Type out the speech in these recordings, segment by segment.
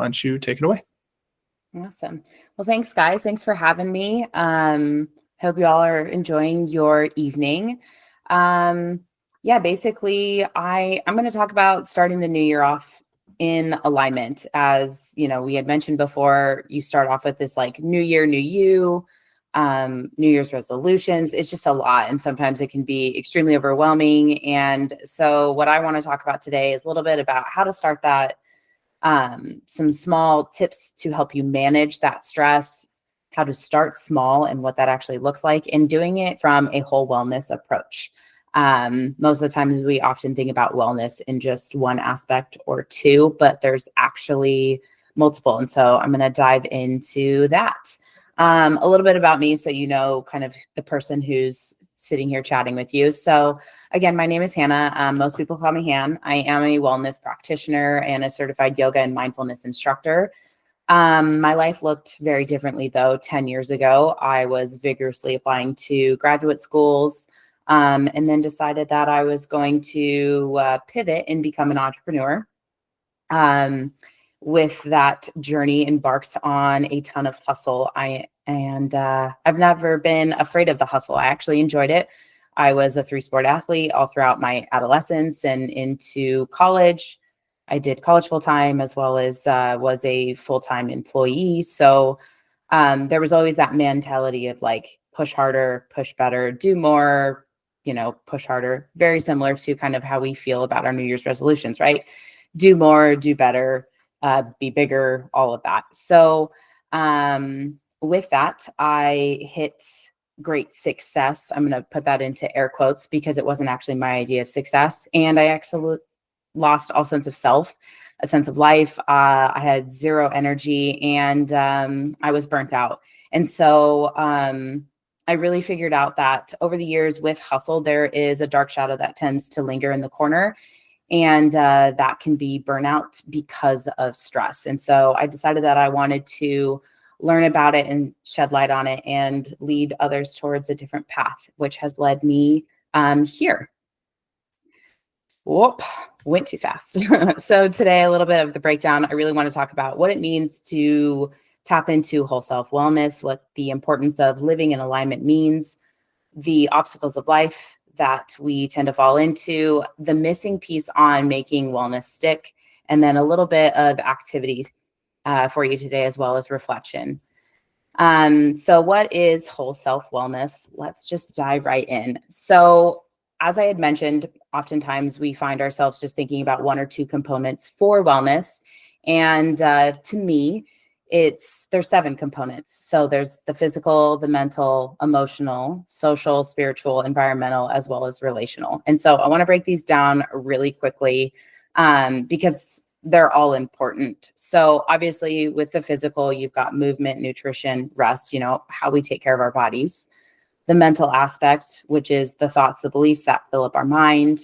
why don't you take it away? Awesome. Well, thanks, guys. Thanks for having me. Hope you all are enjoying your evening. Yeah, basically, I'm going to talk about starting the new year off in alignment. As you know, we had mentioned before, you start off with this like new year, new you, New Year's resolutions. It's just a lot, and sometimes it can be extremely overwhelming. And so, what I want to talk about today is a little bit about how to start that, some small tips to help you manage that stress, how to start small and what that actually looks like, and doing it from a whole wellness approach. Most of the time, we often think about wellness in just one aspect or two, but there's actually multiple. And so I'm going to dive into that. A little bit about me, so you know kind of the person who's sitting here chatting with you. So again, my name is Hannah. Most people call me Han. I am a wellness practitioner and a certified yoga and mindfulness instructor. My life looked very differently, though. 10 years ago, I was vigorously applying to graduate schools, and then decided that I was going to pivot and become an entrepreneur. With that journey embarks on a ton of hustle. I've never been afraid of the hustle. I actually enjoyed it. I was a 3-sport athlete all throughout my adolescence and into college. I did college full time as well as was a full-time employee. So there was always that mentality of like, push harder, push better, do more, push harder. Very similar to kind of how we feel about our New Year's resolutions, right? Do more, do better, be bigger, all of that. So with that, I hit great success. I'm going to put that into air quotes because it wasn't actually my idea of success. And I actually lost all sense of self, a sense of life. I had zero energy, and I was burnt out. And so I really figured out that over the years with hustle, there is a dark shadow that tends to linger in the corner. And that can be burnout because of stress. And so I decided that I wanted to learn about it and shed light on it and lead others towards a different path, which has led me here. Whoop, went too fast. So today, a little bit of the breakdown. I really want to talk about what it means to tap into whole self wellness, what the importance of living in alignment means, the obstacles of life that we tend to fall into, the missing piece on making wellness stick, and then a little bit of activity for you today, as well as reflection. So what is whole self wellness? Let's just dive right in. So as I had mentioned, oftentimes we find ourselves just thinking about one or two components for wellness. And to me, there's 7 components. So there's the physical, the mental, emotional, social, spiritual, environmental, as well as relational. And so I want to break these down really quickly because they're all important. So obviously with the physical, you've got movement, nutrition, rest, how we take care of our bodies. The mental aspect, which is the thoughts, the beliefs that fill up our mind.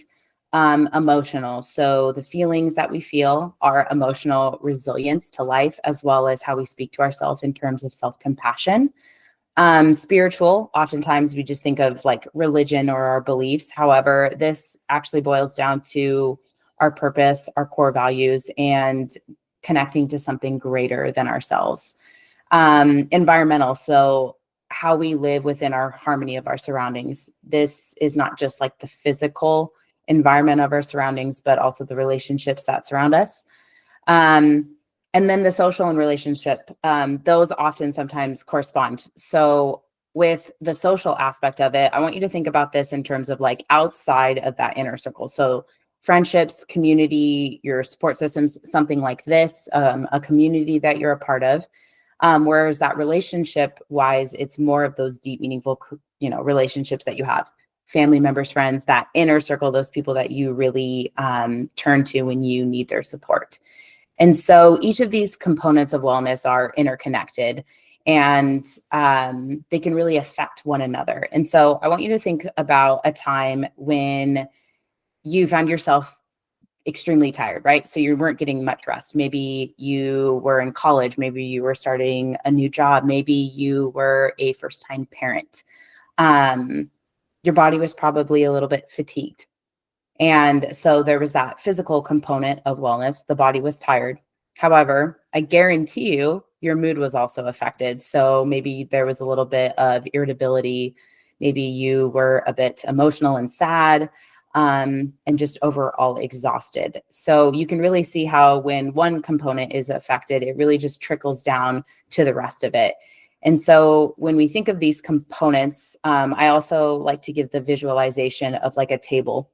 Emotional. So the feelings that we feel, our emotional resilience to life, as well as how we speak to ourselves in terms of self-compassion. Spiritual, oftentimes we just think of like religion or our beliefs. However, this actually boils down to our purpose, our core values, and connecting to something greater than ourselves. Environmental. So how we live within our harmony of our surroundings. This is not just like the physical environment of our surroundings, but also the relationships that surround us. And then the social and relationship, those often sometimes correspond. So with the social aspect of it, I want you to think about this in terms of like outside of that inner circle. So friendships, community, your support systems, something like this, a community that you're a part of. Whereas that relationship wise, it's more of those deep, meaningful, relationships that you have. Family members, friends, that inner circle, those people that you really turn to when you need their support. And so each of these components of wellness are interconnected, and they can really affect one another. And so I want you to think about a time when you found yourself extremely tired, right? So you weren't getting much rest. Maybe you were in college. Maybe you were starting a new job. Maybe you were a first-time parent. Your body was probably a little bit fatigued. And so there was that physical component of wellness. The body was tired. However, I guarantee you your mood was also affected. So maybe there was a little bit of irritability. Maybe you were a bit emotional and sad, and just overall exhausted. So you can really see how when one component is affected, it really just trickles down to the rest of it. And so when we think of these components, I also like to give the visualization of like a table.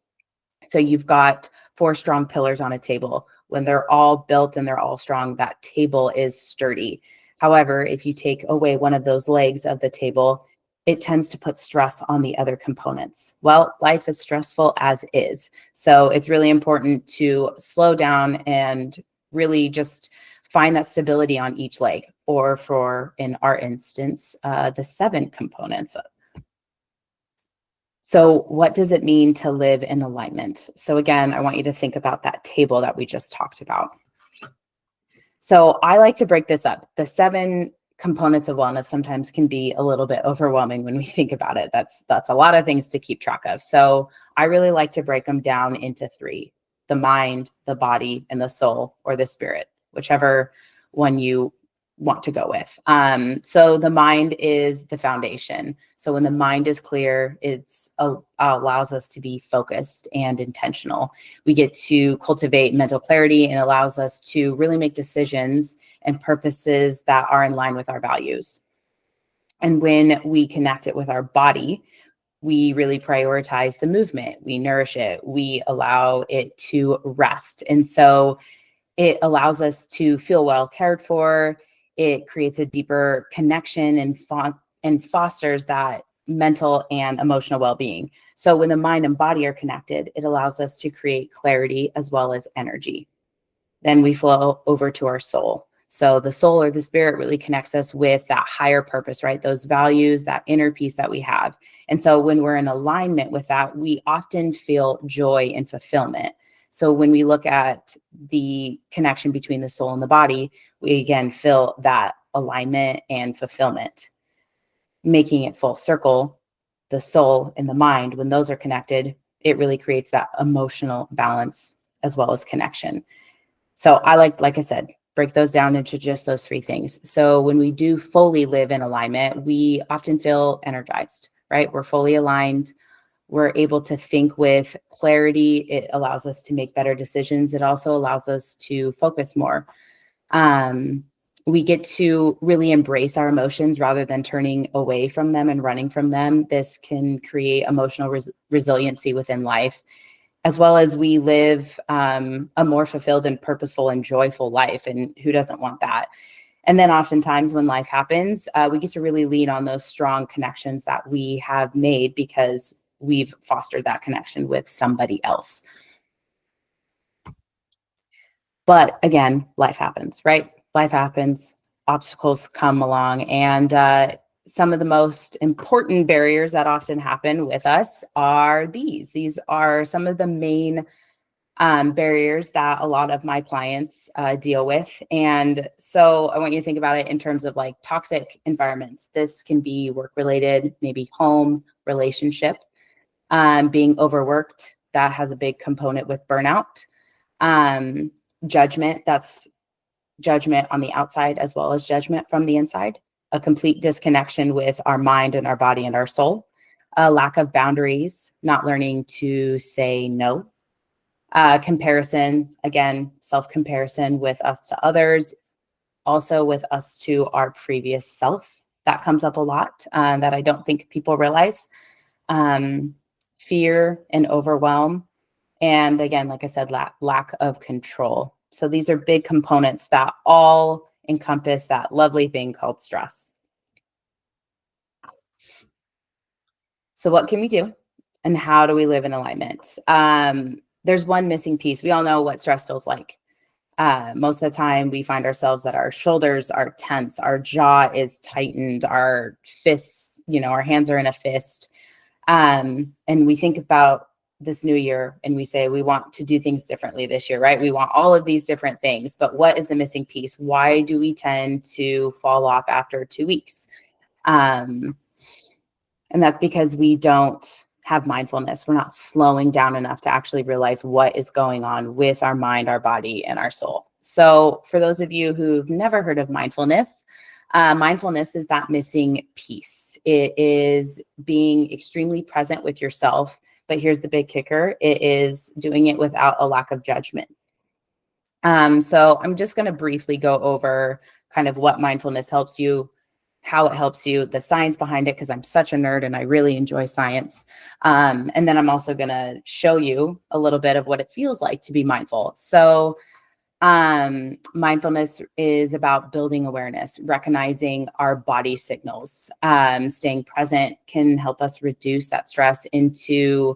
So you've got four strong pillars on a table. When they're all built and they're all strong, that table is sturdy. However, if you take away one of those legs of the table, it tends to put stress on the other components. Well, life is stressful as is. So it's really important to slow down and really just find that stability on each leg, or for, in our instance, the seven components. So, what does it mean to live in alignment? So, again, I want you to think about that table that we just talked about. So, I like to break this up. The seven components of wellness sometimes can be a little bit overwhelming when we think about it. That's a lot of things to keep track of. So, I really like to break them down into three: the mind, the body, and the soul, or the spirit, whichever one you want to go with. So the mind is the foundation. So when the mind is clear, it's allows us to be focused and intentional. We get to cultivate mental clarity, and allows us to really make decisions and purposes that are in line with our values. And when we connect it with our body, we really prioritize the movement, we nourish it, we allow it to rest. And so it allows us to feel well cared for. It creates a deeper connection and fosters that mental and emotional well-being. So when the mind and body are connected, it allows us to create clarity as well as energy. Then we flow over to our soul. So the soul, or the spirit, really connects us with that higher purpose, right? Those values, that inner peace that we have. And so when we're in alignment with that, we often feel joy and fulfillment. So when we look at the connection between the soul and the body, we again feel that alignment and fulfillment. Making it full circle, the soul and the mind, when those are connected, it really creates that emotional balance as well as connection. So I like I said, break those down into just those three things. So when we do fully live in alignment, we often feel energized, right? We're fully aligned. We're able to think with clarity. It allows us to make better decisions. It also allows us to focus more. We get to really embrace our emotions rather than turning away from them and running from them. This can create emotional resiliency within life, as well as we live a more fulfilled and purposeful and joyful life. And who doesn't want that? And then oftentimes when life happens, we get to really lean on those strong connections that we have made because we've fostered that connection with somebody else. But again, life happens, right? Life happens, obstacles come along, and some of the most important barriers that often happen with us are these. These are some of the main barriers that a lot of my clients deal with. And so I want you to think about it in terms of like toxic environments. This can be work related, maybe home, relationship, being overworked. That has a big component with burnout. Judgment, that's judgment on the outside as well as judgment from the inside. A complete disconnection with our mind and our body and our soul. A lack of boundaries, not learning to say no. Comparison, again, self-comparison with us to others, also with us to our previous self. That comes up a lot that I don't think people realize. Fear and overwhelm. And again, like I said, lack of control. So these are big components that all encompass that lovely thing called stress. So what can we do? And how do we live in alignment? There's one missing piece. We all know what stress feels like. Most of the time we find ourselves that our shoulders are tense, our jaw is tightened, our fists, our hands are in a fist. And we think about this new year and we say, we want to do things differently this year, right? We want all of these different things, but what is the missing piece? Why do we tend to fall off after 2 weeks? And that's because we don't have mindfulness. We're not slowing down enough to actually realize what is going on with our mind, our body, and our soul. So for those of you who've never heard of mindfulness, mindfulness is that missing piece. It is being extremely present with yourself, but here's the big kicker: it is doing it without a lack of judgment. So I'm just going to briefly go over kind of what mindfulness helps you, how it helps you, the science behind it, because I'm such a nerd and I really enjoy science. And then I'm also going to show you a little bit of what it feels like to be mindful. So mindfulness is about building awareness, recognizing our body signals. Staying present can help us reduce that stress into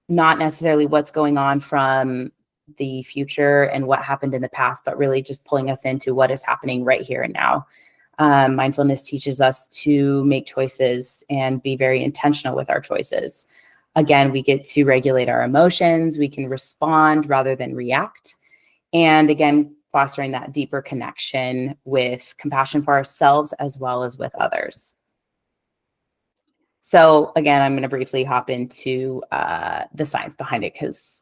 not necessarily what's going on from the future and what happened in the past, but really just pulling us into what is happening right here and now. Mindfulness teaches us to make choices and be very intentional with our choices. Again, we get to regulate our emotions. We can respond rather than react. And again, fostering that deeper connection with compassion for ourselves as well as with others. So again, I'm going to briefly hop into the science behind it because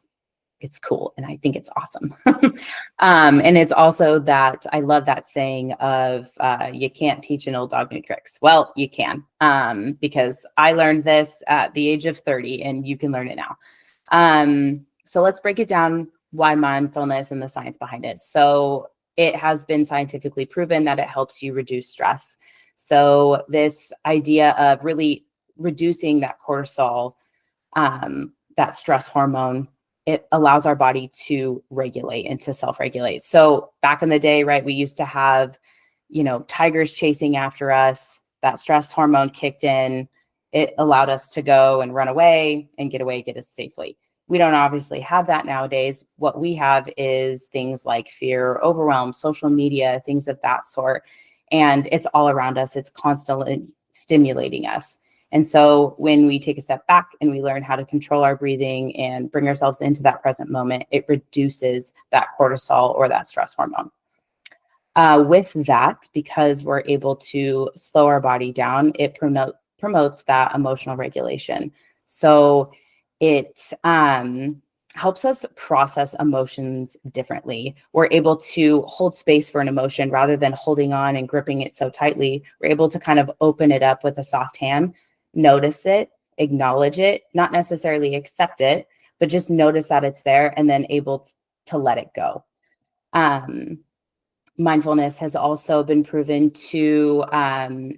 it's cool and I think it's awesome. And it's also that I love that saying of you can't teach an old dog new tricks. Well, you can, because I learned this at the age of 30 and you can learn it now. So let's break it down, why mindfulness and the science behind it. So it has been scientifically proven that it helps you reduce stress. So this idea of really reducing that cortisol, that stress hormone, it allows our body to regulate and to self-regulate. So back in the day, right, we used to have, tigers chasing after us. That stress hormone kicked in. It allowed us to go and run away and get us safely. We don't obviously have that nowadays. What we have is things like fear, overwhelm, social media, things of that sort. And it's all around us. It's constantly stimulating us. And so when we take a step back and we learn how to control our breathing and bring ourselves into that present moment, it reduces that cortisol or that stress hormone. With that, because we're able to slow our body down, it promotes that emotional regulation. So it helps us process emotions differently. We're able to hold space for an emotion rather than holding on and gripping it so tightly. We're able to kind of open it up with a soft hand, notice it, acknowledge it, not necessarily accept it, but just notice that it's there and then able to let it go. Mindfulness has also been proven to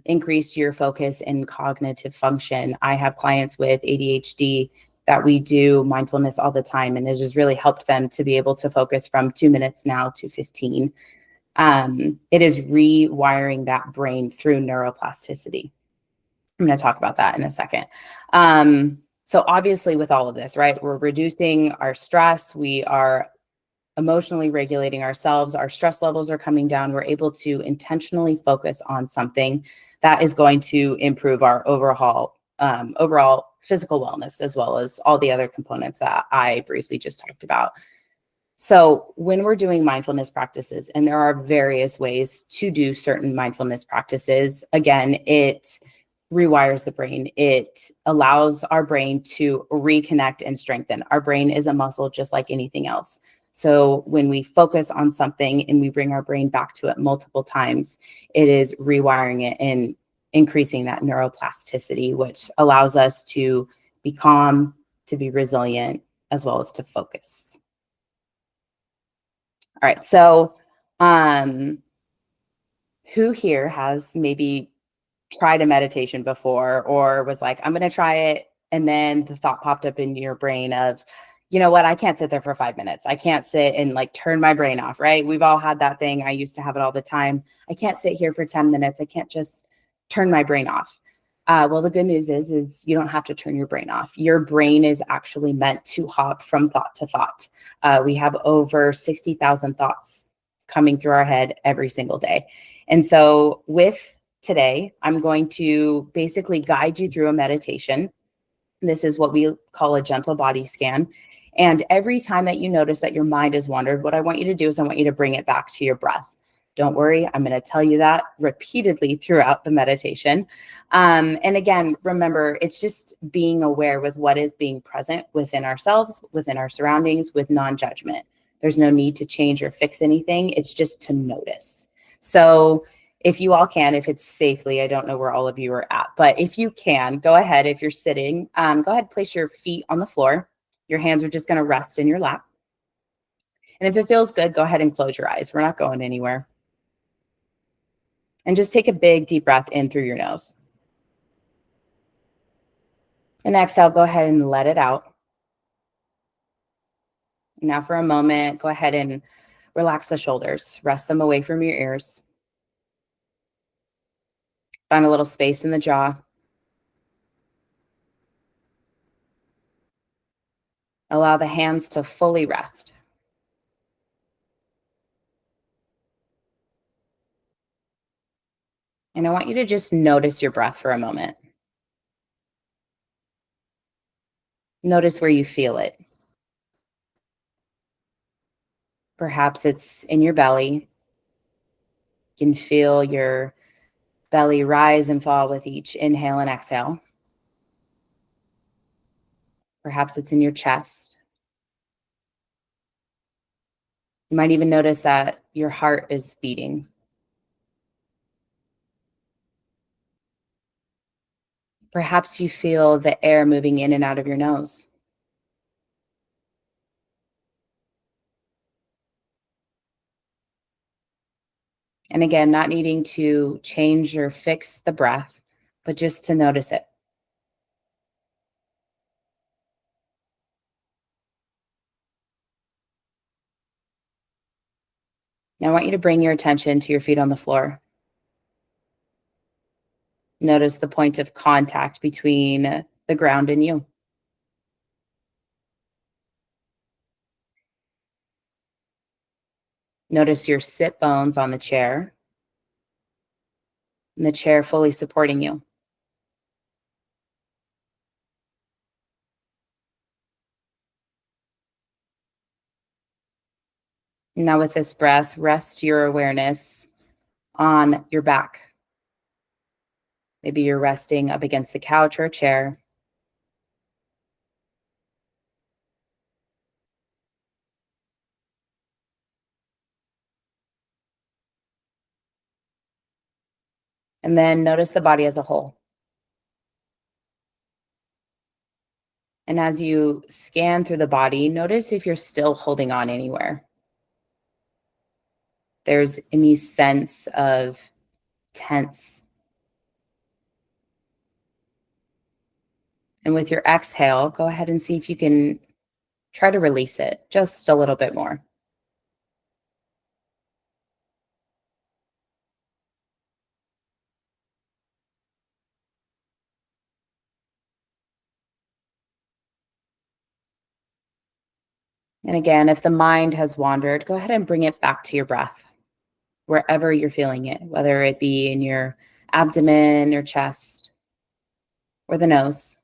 increase your focus and cognitive function. I have clients with ADHD that we do mindfulness all the time, and it has really helped them to be able to focus from 2 minutes now to 15. It is rewiring that brain through neuroplasticity. I'm going to talk about that in a second. So obviously with all of this, right, we're reducing our stress. We are emotionally regulating ourselves. Our stress levels are coming down. We're able to intentionally focus on something that is going to improve our overall physical wellness, as well as all the other components that I briefly just talked about. So when we're doing mindfulness practices, and there are various ways to do certain mindfulness practices, again, it rewires the brain. It allows our brain to reconnect and strengthen. Our brain is a muscle just like anything else. So when we focus on something and we bring our brain back to it multiple times, it is rewiring it and increasing that neuroplasticity, which allows us to be calm, to be resilient, as well as to focus. All right. So who here has maybe tried a meditation before or was like, I'm going to try it, and then the thought popped up in your brain of, you know what, I can't sit there for 5 minutes. I can't sit and like turn my brain off, right? We've all had that thing. I used to have it all the time. I can't sit here for 10 minutes. I can't just turn my brain off. Well, the good news is you don't have to turn your brain off. Your brain is actually meant to hop from thought to thought. We have over 60,000 thoughts coming through our head every single day. And so with today, I'm going to basically guide you through a meditation. This is what we call a gentle body scan. And every time that you notice that your mind has wandered, what I want you to do is I want you to bring it back to your breath. Don't worry, I'm going to tell you that repeatedly throughout the meditation. And again, remember, it's just being aware with what is being present within ourselves, within our surroundings, with non-judgment. There's no need to change or fix anything. It's just to notice. So if you all can, if it's safely, I don't know where all of you are at, but if you can, go ahead. If you're sitting, go ahead, place your feet on the floor. Your hands are just going to rest in your lap. And if it feels good, go ahead and close your eyes. We're not going anywhere. And just take a big deep breath in through your nose. And exhale, go ahead and let it out. Now for a moment, go ahead and relax the shoulders. Rest them away from your ears. Find a little space in the jaw. Allow the hands to fully rest. And I want you to just notice your breath for a moment. Notice where you feel it. Perhaps it's in your belly. You can feel your belly rise and fall with each inhale and exhale. Perhaps it's in your chest. You might even notice that your heart is beating. Perhaps you feel the air moving in and out of your nose. And again, not needing to change or fix the breath, but just to notice it. Now I want you to bring your attention to your feet on the floor. Notice the point of contact between the ground and you. Notice your sit bones on the chair and the chair fully supporting you. Now with this breath, rest your awareness on your back. Maybe you're resting up against the couch or a chair. And then notice the body as a whole. And as you scan through the body, notice if you're still holding on anywhere. There's any sense of tense. And with your exhale, go ahead and see if you can try to release it just a little bit more. And again, if the mind has wandered, go ahead and bring it back to your breath, wherever you're feeling it, whether it be in your abdomen or chest or the nose.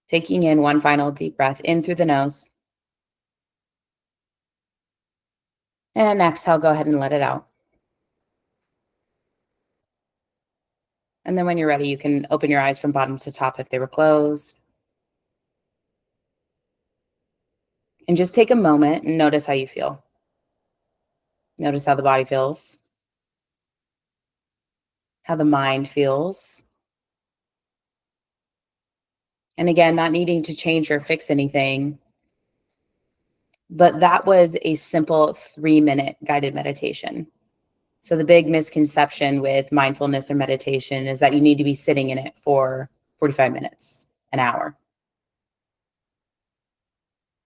Taking in one final deep breath in through the nose. And exhale, go ahead and let it out. And then when you're ready, you can open your eyes from bottom to top if they were closed. And just take a moment and notice how you feel. Notice how the body feels, how the mind feels. And again, not needing to change or fix anything, but that was a simple 3-minute guided meditation. So the big misconception with mindfulness or meditation is that you need to be sitting in it for 45 minutes, an hour.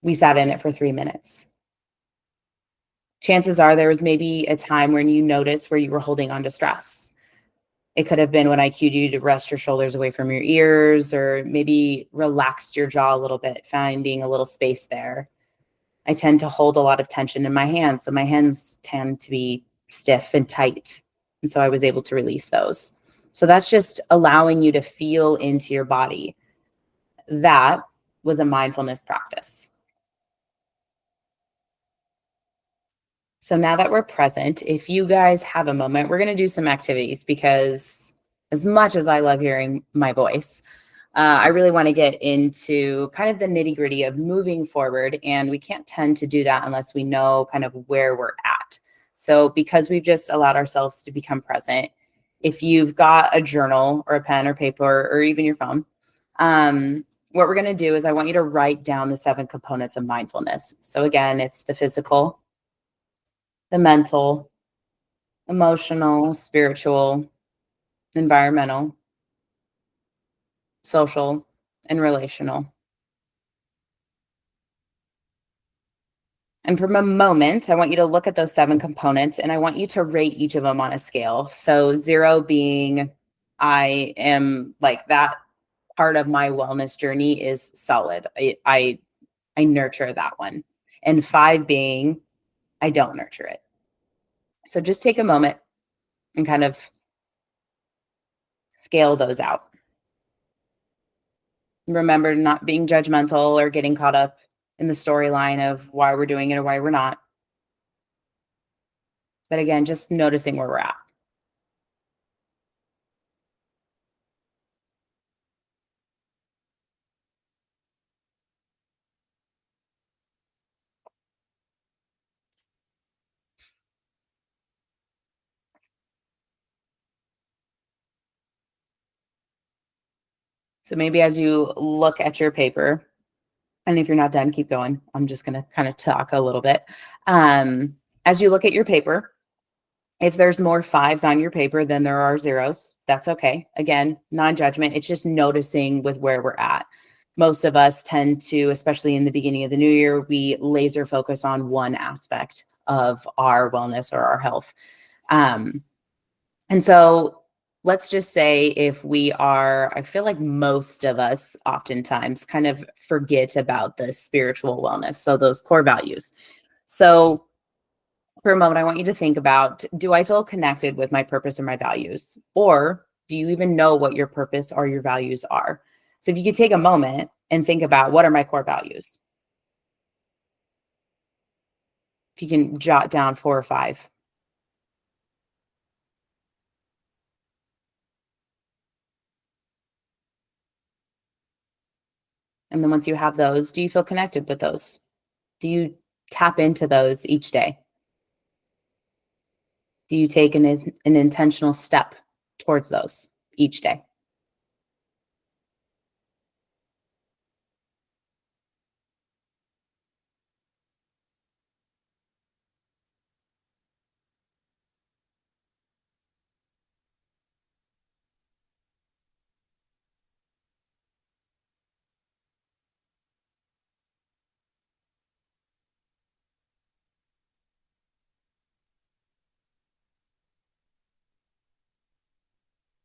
We sat in it for 3 minutes. Chances are there was maybe a time when you noticed where you were holding on to stress. It could have been when I cued you to rest your shoulders away from your ears, or maybe relaxed your jaw a little bit, finding a little space there. I tend to hold a lot of tension in my hands, so my hands tend to be stiff and tight. And so I was able to release those. So that's just allowing you to feel into your body. That was a mindfulness practice. So now that we're present, if you guys have a moment, we're going to do some activities because as much as I love hearing my voice, I really want to get into kind of the nitty gritty of moving forward. And we can't tend to do that unless we know kind of where we're at. So, because we've just allowed ourselves to become present, if you've got a journal or a pen or paper or even your phone, what we're going to do is I want you to write down the 7 components of mindfulness. So, again, it's the physical, the mental, emotional, spiritual, environmental, social, and relational. And from a moment, I want you to look at those 7 components and I want you to rate each of them on a scale. So 0 being I am like that part of my wellness journey is solid. I nurture that one. And 5 being I don't nurture it. So just take a moment and kind of scale those out. Remember not being judgmental or getting caught up in the storyline of why we're doing it or why we're not. But again, just noticing where we're at. So maybe as you look at your paper, and if you're not done, keep going. I'm just going to kind of talk a little bit. Um, as you look at your paper, if there's more 5s on your paper than there are 0s, that's okay. Again, non-judgment. It's just noticing with where we're at. Most of us tend to, especially in the beginning of the new year, we laser focus on one aspect of our wellness or our health. Um, and so let's just say if we are, I feel like most of us oftentimes kind of forget about the spiritual wellness. So those core values. So for a moment, I want you to think about, do I feel connected with my purpose or my values? Or do you even know what your purpose or your values are? So if you could take a moment and think about what are my core values? If you can jot down 4 or 5. And then once you have those, do you feel connected with those? Do you tap into those each day? Do you take an intentional step towards those each day?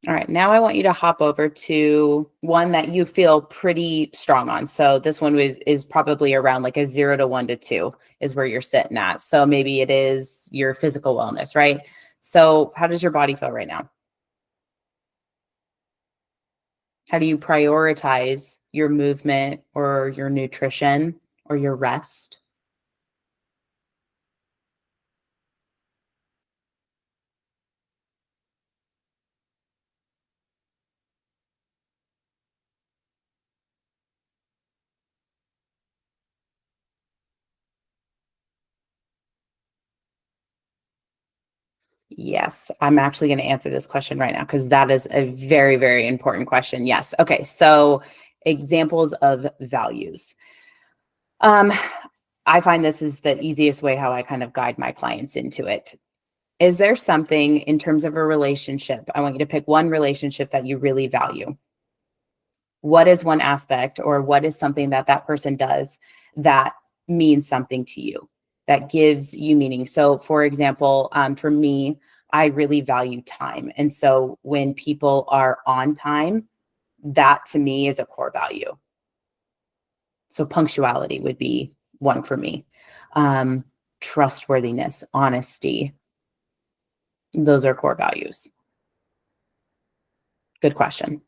All right, now I want you to hop over to one that you feel pretty strong on. So this one is probably around like a 0 to 1 to 2 is where you're sitting at. So maybe it is your physical wellness, right? So how does your body feel right now? How do you prioritize your movement or your nutrition or your rest? Yes, I'm actually going to answer this question right now because that is a very, very important question. Yes. Okay. So, examples of values. Um, I find this is the easiest way how I kind of guide my clients into it. Is there something in terms of a relationship? I want you to pick one relationship that you really value. What is one aspect or what is something that that person does that means something to you, that gives you meaning? So for example, for me, I really value time, and so when people are on time, that to me is a core value. So punctuality would be one for me. um, Trustworthiness, honesty, those are core values. Good question.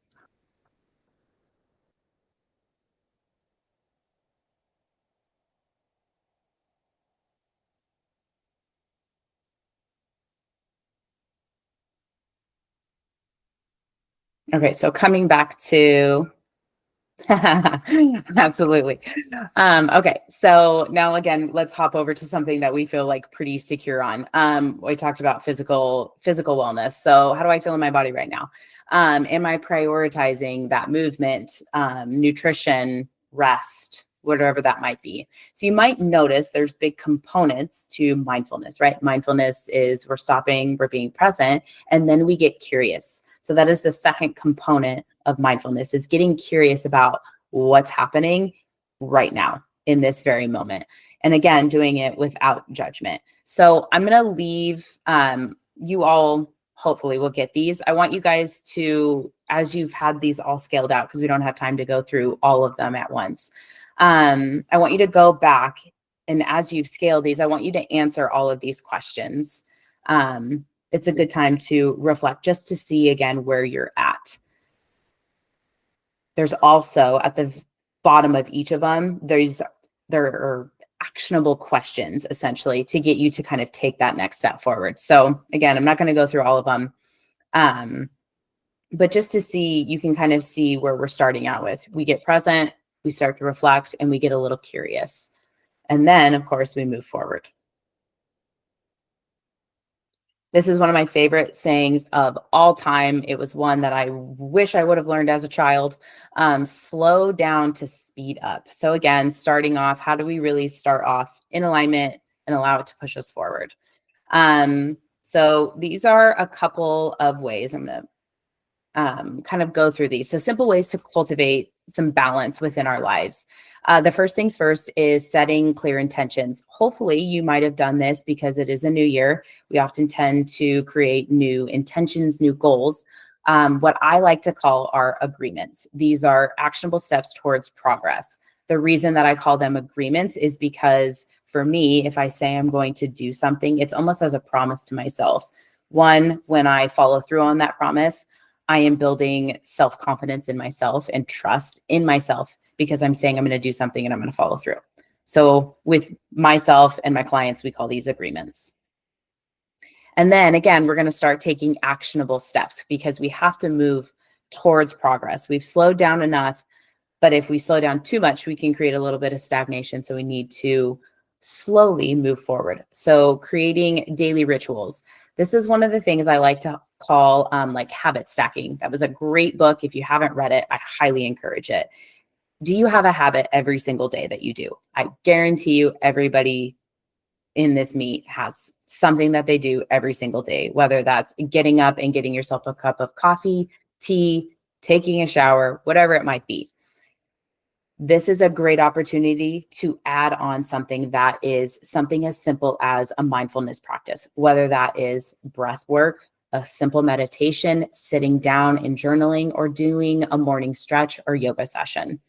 Okay, so coming back to absolutely. Okay, so now again, let's hop over to something that we feel like pretty secure on. We talked about physical wellness. So how do I feel in my body right now? Am I prioritizing that movement, nutrition, rest, whatever that might be? So you might notice there's big components to mindfulness, right? Mindfulness is we're stopping, we're being present, and then we get curious. So that is the second component of mindfulness, is getting curious about what's happening right now in this very moment. And again, doing it without judgment. So I'm going to leave you all, hopefully will get these. I want you guys to, as you've had these all scaled out, because we don't have time to go through all of them at once. I want you to go back, and as you've scaled these, I want you to answer all of these questions. It's a good time to reflect, just to see again where you're at. There's also at the bottom of each of them, there are actionable questions essentially to get you to kind of take that next step forward. So again, I'm not going to go through all of them, but just to see, you can kind of see where we're starting out with. We get present, we start to reflect, and we get a little curious. And then, of course, we move forward. This is one of my favorite sayings of all time. It was one that I wish I would have learned as a child. Slow down to speed up. So again, starting off, how do we really start off in alignment and allow it to push us forward? So these are a couple of ways. I'm going to kind of go through these. So simple ways to cultivate some balance within our lives. The first things first is setting clear intentions. Hopefully you might have done this because it is a new year. We often tend to create new intentions, new goals. What I like to call are agreements. These are actionable steps towards progress. The reason that I call them agreements is because for me, if I say I'm going to do something, it's almost as a promise to myself. One, when I follow through on that promise, I am building self-confidence in myself and trust in myself because I'm saying I'm going to do something and I'm going to follow through. So with myself and my clients, we call these agreements. And then again, we're going to start taking actionable steps because we have to move towards progress. We've slowed down enough, but if we slow down too much, we can create a little bit of stagnation. So we need to slowly move forward. So creating daily rituals. This is one of the things I like to call like habit stacking. That was a great book. If you haven't read it, I highly encourage it. Do you have a habit every single day that you do? I guarantee you everybody in this meet has something that they do every single day, whether that's getting up and getting yourself a cup of coffee, tea, taking a shower, whatever it might be. This is a great opportunity to add on something that is something as simple as a mindfulness practice, whether that is breath work, a simple meditation, sitting down and journaling, or doing a morning stretch or yoga session.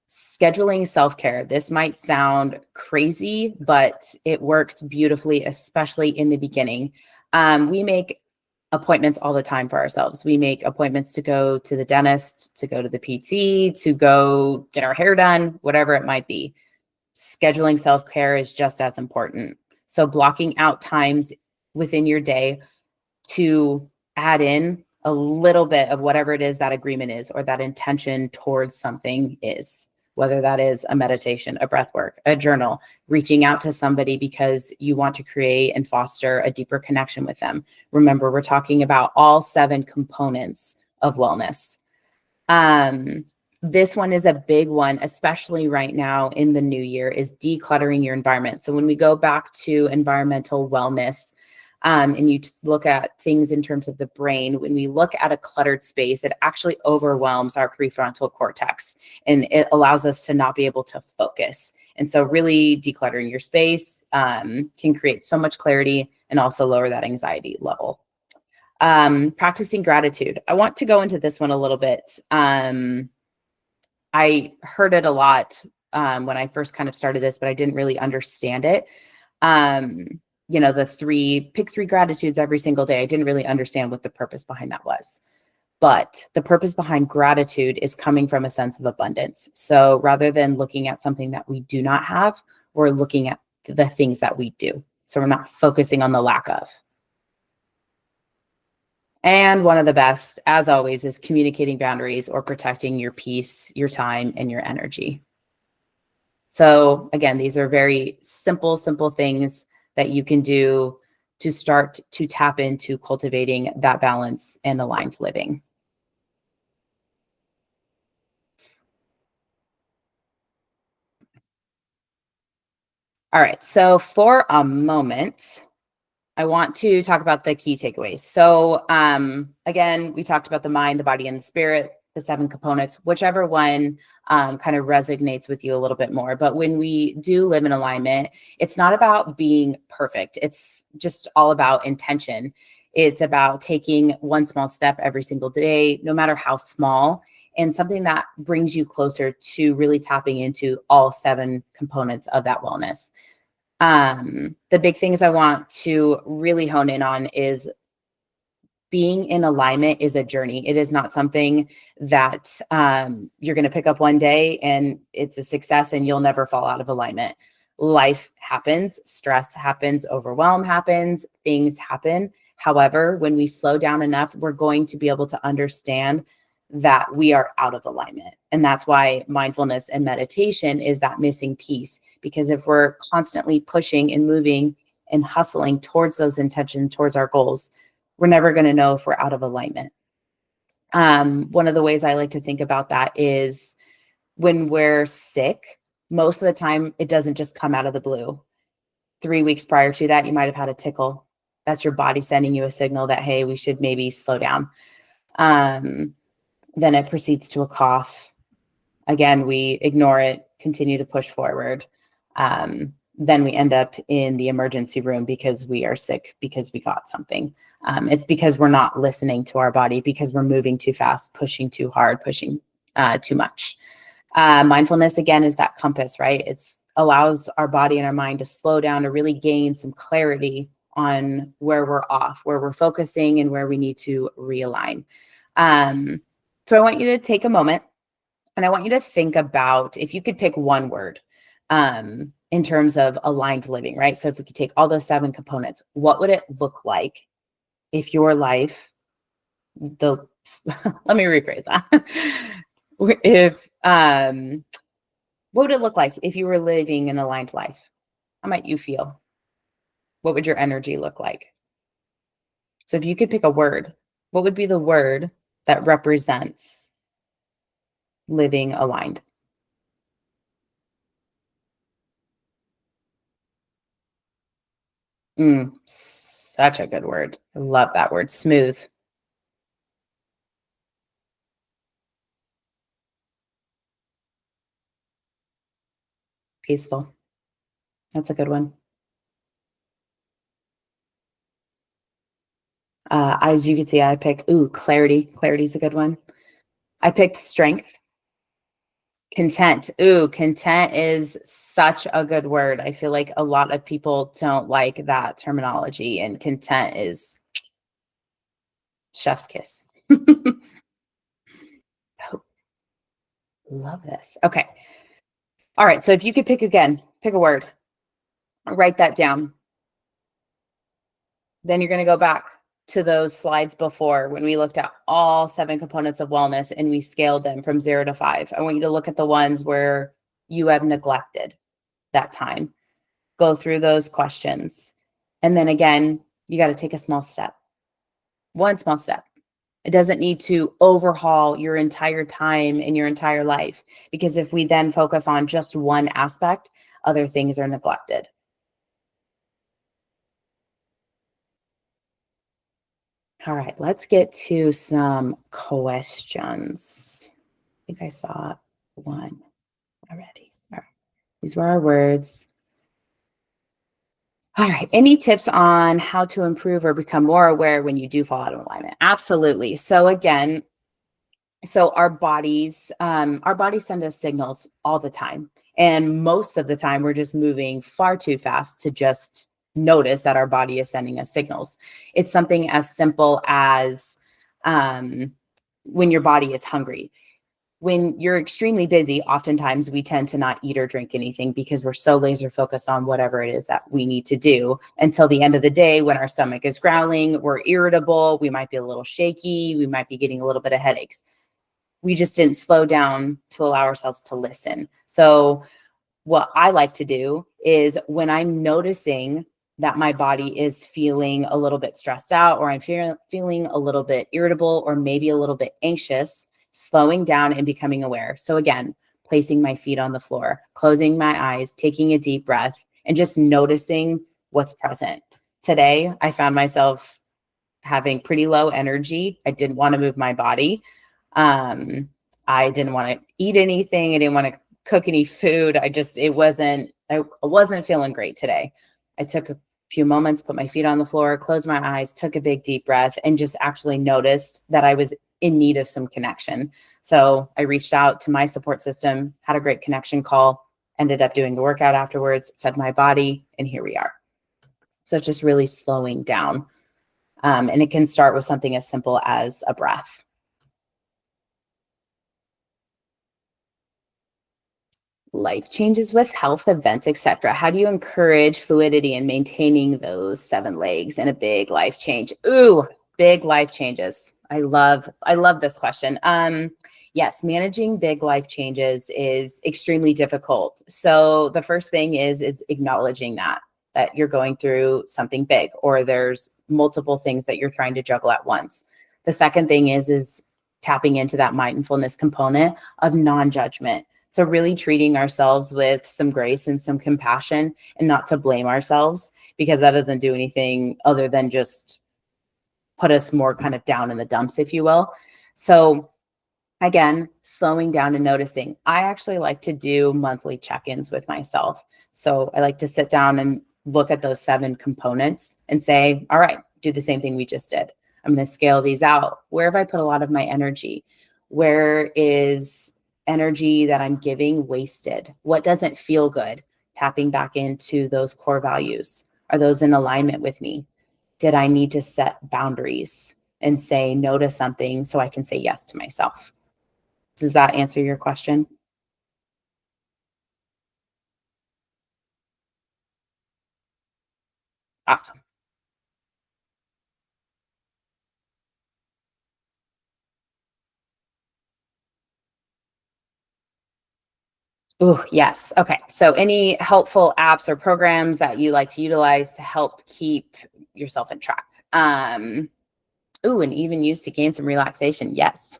Scheduling self-care. This might sound crazy, but it works beautifully, especially in the beginning. We make appointments all the time for ourselves. We make appointments to go to the dentist, to go to the PT, to go get our hair done, whatever it might be. Scheduling self-care is just as important. So blocking out times within your day to add in a little bit of whatever it is that agreement is, or that intention towards something is, whether that is a meditation, a breath work, a journal, reaching out to somebody because you want to create and foster a deeper connection with them. Remember, we're talking about all 7 components of wellness. This one is a big one, especially right now in the new year, is decluttering your environment. So when we go back to environmental wellness, and you look at things in terms of the brain, when we look at a cluttered space, it actually overwhelms our prefrontal cortex and it allows us to not be able to focus. And so really decluttering your space can create so much clarity and also lower that anxiety level. Practicing gratitude. I want to go into this one a little bit. I heard it a lot when I first kind of started this, but I didn't really understand it. You know, pick 3 gratitudes every single day. I didn't really understand what the purpose behind that was. But the purpose behind gratitude is coming from a sense of abundance. So rather than looking at something that we do not have, we're looking at the things that we do. So we're not focusing on the lack of. And one of the best, as always, is communicating boundaries or protecting your peace, your time, and your energy. So again, these are very simple, simple things that you can do to start to tap into cultivating that balance and aligned living. All right. So for a moment, I want to talk about the key takeaways. So, again, we talked about the mind, the body, and the spirit, the seven components, whichever one kind of resonates with you a little bit more. But when we do live in alignment, it's not about being perfect, it's just all about intention. It's about taking one small step every single day, no matter how small, and something that brings you closer to really tapping into all seven components of that wellness. The big things I want to really hone in on is being in alignment is a journey. It is not something that you're going to pick up one day and it's a success and you'll never fall out of alignment. Life happens, stress happens, overwhelm happens, things happen. However, when we slow down enough, we're going to be able to understand that we are out of alignment. And that's why mindfulness and meditation is that missing piece. Because if we're constantly pushing and moving and hustling towards those intentions, towards our goals, we're never going to know if we're out of alignment. One of the ways I like to think about that is when we're sick, most of the time it doesn't just come out of the blue. 3 weeks prior to that, you might have had a tickle. That's your body sending you a signal that, hey, we should maybe slow down. Then it proceeds to a cough. Again, we ignore it, continue to push forward. Then we end up in the emergency room because we are sick, because we got something. It's because we're not listening to our body, because we're moving too fast, pushing too hard, pushing too much. Mindfulness, again, is that compass, right? It's allows our body and our mind to slow down, to really gain some clarity on where we're off, where we're focusing, and where we need to realign. So I want you to take a moment and I want you to think about if you could pick one word in terms of aligned living, right? So if we could take all those seven components, what would it look like if your life, the let me rephrase that. If what would it look like if you were living an aligned life? How might you feel? What would your energy look like? So if you could pick a word, what would be the word that represents living aligned? Such a good word. I love that word. Smooth, peaceful. That's a good one. As you can see, I pick, clarity. Clarity is a good one. I picked strength. Content. Content is such a good word. I feel like a lot of people don't like that terminology, and content is chef's kiss. Oh, love this. Okay. All right. So if you could pick again, pick a word, write that down. Then you're going to go back to those slides before when we looked at all seven components of wellness and we scaled them from 0 to 5. I want you to look at the ones where you have neglected that time. Go through those questions. And then again, you got to take a small step, one small step. It doesn't need to overhaul your entire time in your entire life, because if we then focus on just one aspect, other things are neglected. All right, let's get to some questions. I think I saw one already. All right. These were our words. All right. Any tips on how to improve or become more aware when you do fall out of alignment? Absolutely. So again, our bodies send us signals all the time. And most of the time we're just moving far too fast to just notice that our body is sending us signals. It's something as simple as when your body is hungry. when you're extremely busy, oftentimes we tend to not eat or drink anything because we're so laser focused on whatever it is that we need to do until the end of the day when our stomach is growling, we're irritable, we might be a little shaky, we might be getting a little bit of headaches. We just didn't slow down to allow ourselves to listen. So what I like to do is when I'm noticing that my body is feeling a little bit stressed out, or I'm feeling a little bit irritable, or maybe a little bit anxious, slowing down and becoming aware. So again, placing my feet on the floor, closing my eyes, taking a deep breath, and just noticing what's present. Today, I found myself having pretty low energy. I didn't want to move my body. I didn't want to eat anything. I didn't want to cook any food. I wasn't feeling great today. I took a few moments, put my feet on the floor, closed my eyes, took a big deep breath, and just actually noticed that I was in need of some connection. So I reached out to my support system, had a great connection call, ended up doing the workout afterwards, fed my body, and here we are. So it's just really slowing down. And it can start with something as simple as a breath. Life changes with health events, etc. How do you encourage fluidity and maintaining those seven legs in a big life change? Ooh, big life changes. I love this question. Yes, managing big life changes is extremely difficult. So the first thing is acknowledging that you're going through something big, or there's multiple things that you're trying to juggle at once. The second thing is tapping into that mindfulness component of non-judgment. So really treating ourselves with some grace and some compassion, and not to blame ourselves, because that doesn't do anything other than just put us more kind of down in the dumps, if you will. So again, slowing down and noticing. I actually like to do monthly check-ins with myself. So I like to sit down and look at those seven components and say, all right, do the same thing we just did. I'm going to scale these out. Where have I put a lot of my energy? Where is energy that I'm giving wasted? What doesn't feel good? Tapping back into those core values. Are those in alignment with me? Did I need to set boundaries and say no to something so I can say yes to myself? Does that answer your question? Awesome. Ooh, yes. Okay. So any helpful apps or programs that you like to utilize to help keep yourself in track? Ooh, and even used to gain some relaxation. Yes.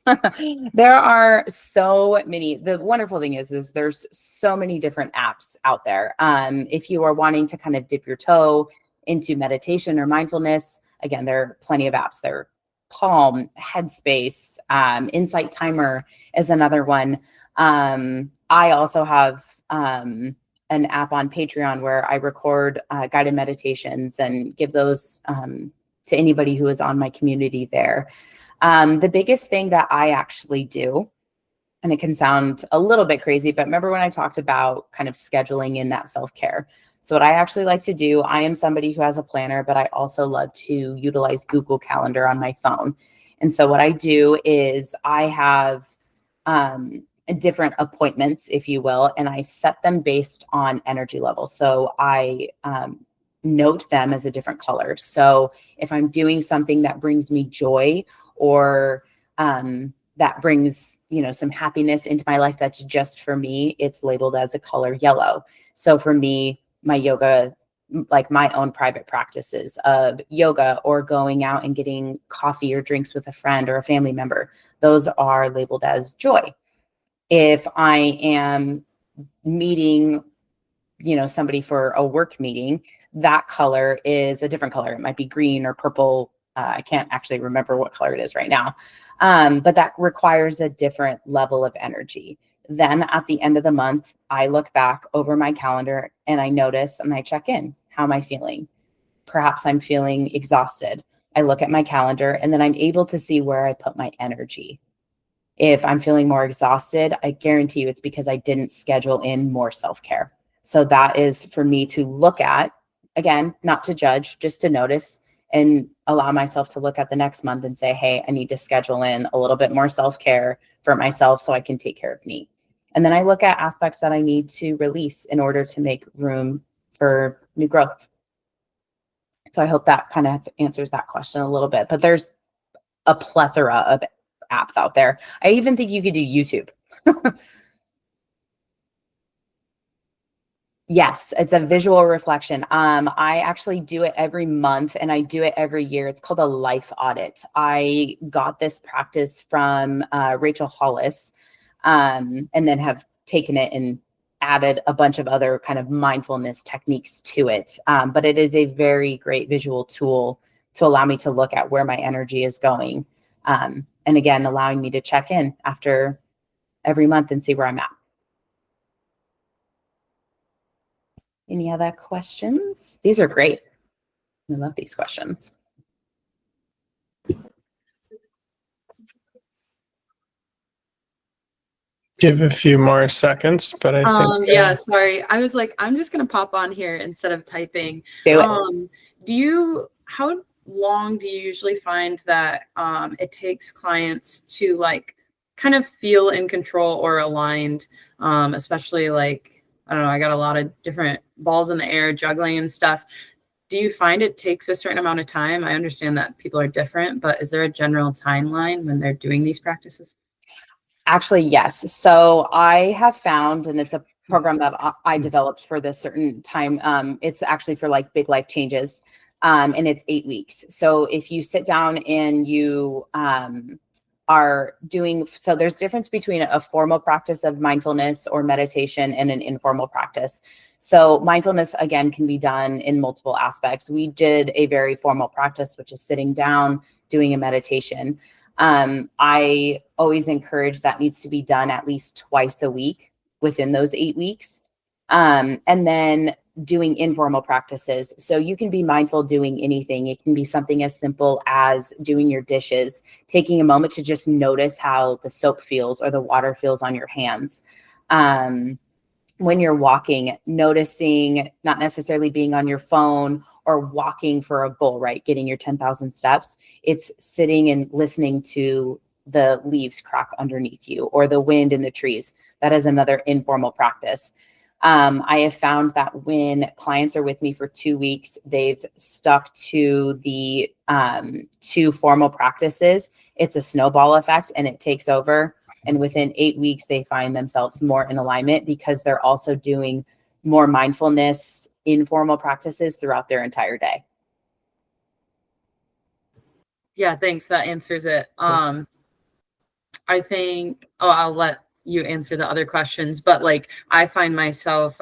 There are so many. The wonderful thing is there's so many different apps out there. If you are wanting to kind of dip your toe into meditation or mindfulness, again, there are plenty of apps. There are Calm, Headspace, Insight Timer is another one. I also have an app on Patreon where I record guided meditations and give those to anybody who is on my community there. The biggest thing that I actually do, and it can sound a little bit crazy, but remember when I talked about kind of scheduling in that self-care? So what I actually like to do, I am somebody who has a planner, but I also love to utilize Google Calendar on my phone. And so what I do is I have different appointments, if you will, and I set them based on energy level. So I note them as a different color. So if I'm doing something that brings me joy, or that brings, some happiness into my life that's just for me, it's labeled as a color yellow. So for me, my yoga, like my own private practices of yoga, or going out and getting coffee or drinks with a friend or a family member, those are labeled as joy. If I am meeting, somebody for a work meeting, that color is a different color. It might be green or purple. I can't actually remember what color it is right now. But that requires a different level of energy. Then at the end of the month, I look back over my calendar and I notice and I check in. How am I feeling? Perhaps I'm feeling exhausted. I look at my calendar and then I'm able to see where I put my energy. If I'm feeling more exhausted, I guarantee you it's because I didn't schedule in more self-care. So that is for me to look at, again, not to judge, just to notice and allow myself to look at the next month and say, hey, I need to schedule in a little bit more self-care for myself so I can take care of me. And then I look at aspects that I need to release in order to make room for new growth. So I hope that kind of answers that question a little bit. But there's a plethora of apps out there. I even think you could do YouTube. Yes, it's a visual reflection. I actually do it every month and I do it every year. It's called a life audit. I got this practice from Rachel Hollis, and then have taken it and added a bunch of other kind of mindfulness techniques to it. But it is a very great visual tool to allow me to look at where my energy is going. And again, allowing me to check in after every month and see where I'm at. Any other questions? These are great. I love these questions. Give a few more seconds, but I think yeah, sorry. I was like, I'm just gonna pop on here instead of typing. Do it. How long do you usually find that it takes clients to like kind of feel in control or aligned, especially like, I don't know, I got a lot of different balls in the air juggling and stuff. Do you find it takes a certain amount of time? I understand that people are different, but is there a general timeline when they're doing these practices? Actually, yes. So I have found, and it's a program that I developed for this certain time. It's actually for like big life changes, and it's 8 weeks. So if you sit down and you are doing, so there's difference between a formal practice of mindfulness or meditation and an informal practice. So mindfulness, again, can be done in multiple aspects. We did a very formal practice, which is sitting down, doing a meditation. I always encourage that needs to be done at least twice a week within those 8 weeks. And then doing informal practices. So you can be mindful doing anything. It can be something as simple as doing your dishes, taking a moment to just notice how the soap feels or the water feels on your hands. When you're walking, noticing, not necessarily being on your phone or walking for a goal, right? Getting your 10,000 steps. It's sitting and listening to the leaves crack underneath you or the wind in the trees. That is another informal practice. I have found that when clients are with me for 2 weeks, they've stuck to the 2 formal practices. It's a snowball effect and it takes over. And within 8 weeks, they find themselves more in alignment because they're also doing more mindfulness, informal practices throughout their entire day. Yeah, thanks. That answers it. I think, I'll let you answer the other questions, but like I find myself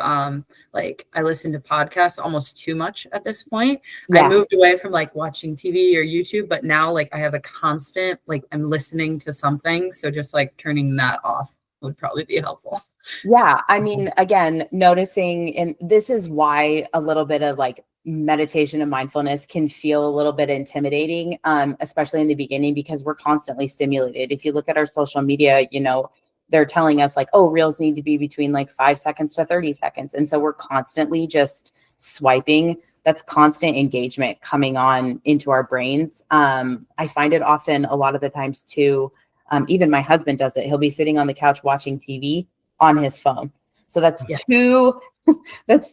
like I listen to podcasts almost too much at this point. Yeah. I moved away from like watching TV or YouTube, but now like I have a constant, like I'm listening to something. So just like turning that off would probably be helpful. Yeah. I mean, again, noticing, and this is why a little bit of like meditation and mindfulness can feel a little bit intimidating, especially in the beginning, because we're constantly stimulated. If you look at our social media, you know, they're telling us like, oh, reels need to be between like 5 seconds to 30 seconds. And so we're constantly just swiping. That's constant engagement coming on into our brains. I find it often a lot of the times too. Even my husband does it. He'll be sitting on the couch watching TV on his phone. So that's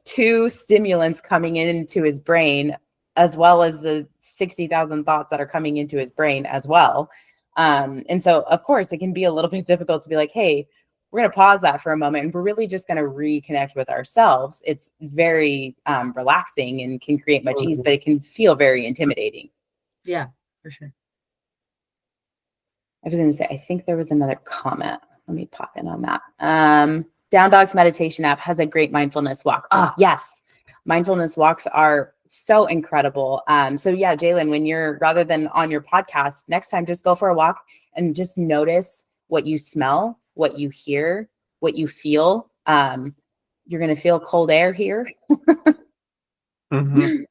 two stimulants coming into his brain, as well as the 60,000 thoughts that are coming into his brain as well. And so, of course, it can be a little bit difficult to be like, hey, we're going to pause that for a moment and we're really just going to reconnect with ourselves. It's very relaxing and can create much ease, but it can feel very intimidating. Yeah, for sure. I was going to say, I think there was another comment. Let me pop in on that. Down Dog's meditation app has a great mindfulness walk. Oh, yes. Mindfulness walks are so incredible. So yeah, Jalen, when you're, rather than on your podcast, next time, just go for a walk and just notice what you smell, what you hear, what you feel. You're going to feel cold air here. Mm-hmm.